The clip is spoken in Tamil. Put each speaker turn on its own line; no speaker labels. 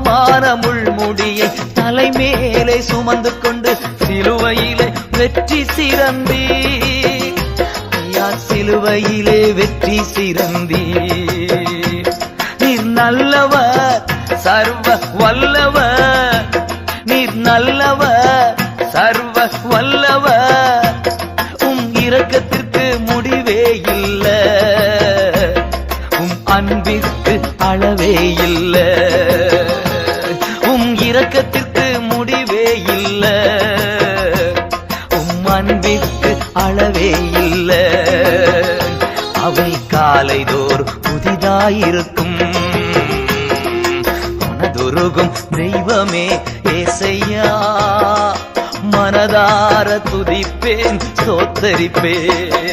பாவமான முள்முடியை தலைமேலே சுமந்து கொண்டு சிலுவையிலே வெற்றி சிறந்தீ ஐயா, சிலுவையிலே வெற்றி சிறந்தீ. நீர் நல்லவர், சர்வ வல்லவர், நீர் நல்லவர், சர்வ வல்லவர். இரக்கத்திற்கு முடிவே இல்ல, அன்பிற்கு அளவே இல்ல. இரக்கத்திற்கு முடிவே இல்ல, அன்பிற்கு அளவே இல்ல. அவை காலைதோர் புதிதாயிருக்கும், மனதுருகும் தெய்வமே ஏசையா. மனதார துதிப்பேன், ஸ்தோத்தரிப்பேன்.